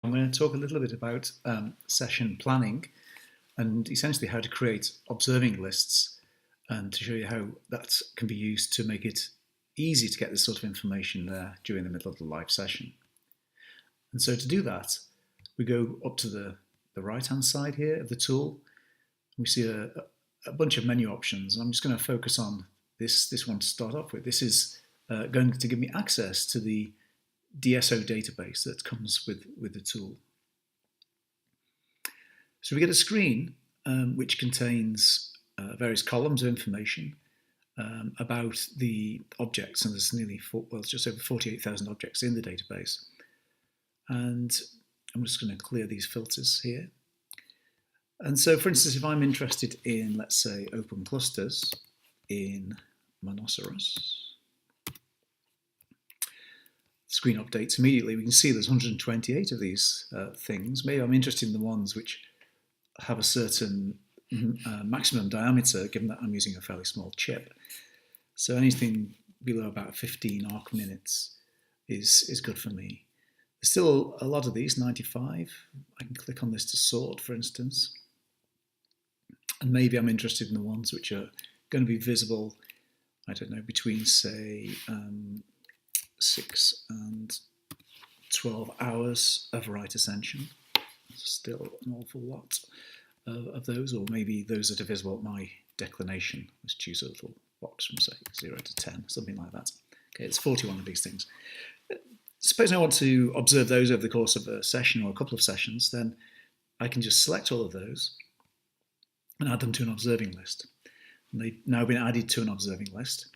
I'm going to talk a little bit about session planning and essentially how to create observing lists and to show you how that can be used to make it easy to get this sort of information there during the middle of the live session. And so to do that, we go up to the right-hand side here of the tool. We see a bunch of menu options. I'm just going to focus on this one to start off with. This is going to give me access to the DSO database that comes with the tool. So we get a screen which contains various columns of information about the objects, and there's it's just over 48,000 objects in the database. And I'm just going to clear these filters here. And so, for instance, if I'm interested in, let's say, open clusters in Monoceros, the screen updates immediately. We can see there's 128 of these things. Maybe I'm interested in the ones which have a certain maximum diameter, given that I'm using a fairly small chip. So anything below about 15 arc minutes is good for me. There's still a lot of these, 95. I can click on this to sort, for instance. And maybe I'm interested in the ones which are going to be visible, I don't know, between, say, 6 and 12 hours of write ascension. Still an awful lot of those, or maybe those that are visible at my declination. Let's choose a little box from, say, 0 to 10, something like that. Okay, it's 41 of these things. Suppose I want to observe those over the course of a session or a couple of sessions, then I can just select all of those and add them to an observing list. And they've now been added to an observing list.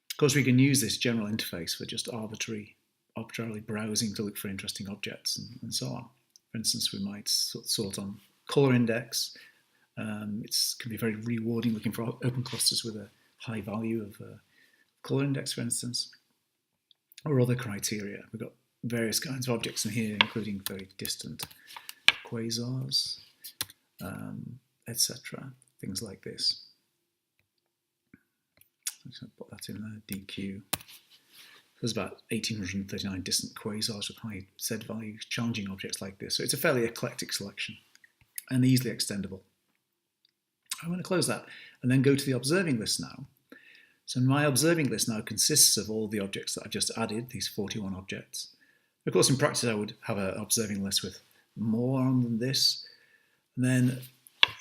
Of course, we can use this general interface for just arbitrarily browsing to look for interesting objects and so on. For instance, we might sort on color index. It can be very rewarding looking for open clusters with a high value of color index, for instance, or other criteria. We've got various kinds of objects in here, including very distant quasars, etc. Things like this. I'm just going to put that in there, DQ. There's about 1,839 distant quasars with high Z values, challenging objects like this. So it's a fairly eclectic selection and easily extendable. I'm going to close that and then go to the observing list now. So my observing list now consists of all the objects that I've just added, these 41 objects. Of course, in practice, I would have an observing list with more on than this. And then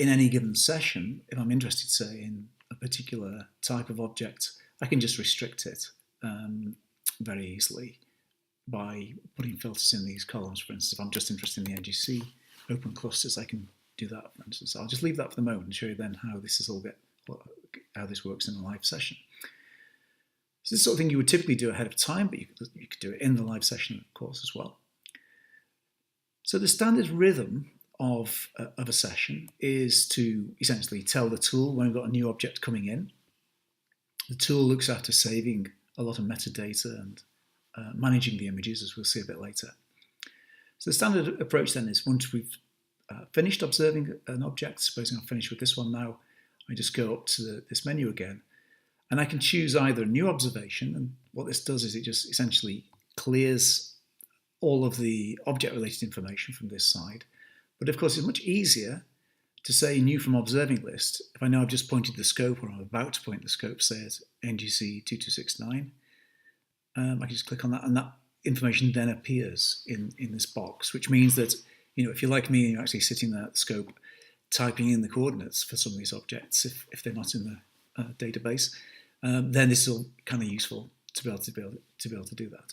in any given session, if I'm interested, say, in a particular type of object, I can just restrict it very easily by putting filters in these columns. For instance, if I'm just interested in the NGC open clusters, I can do that, for instance. I'll just leave that for the moment and show you then how this how this works in a live session. So this is the sort of thing you would typically do ahead of time, but you could do it in the live session, of course, as well. So the standard rhythm of a session is to essentially tell the tool when we've got a new object coming in. The tool looks after saving a lot of metadata and managing the images, as we'll see a bit later. So the standard approach then is once we've finished observing an object, supposing I'm finished with this one now, I just go up to this menu again, and I can choose either a new observation, and what this does is it just essentially clears all of the object-related information from this side. But of course, it's much easier to say new from observing list if I know I've just pointed the scope, or I'm about to point the scope, say at NGC 2269. I can just click on that, and that information then appears in this box, which means that, if you're like me and you're actually sitting there at the scope typing in the coordinates for some of these objects, if they're not in the database, then this is all kind of useful to be able to do that.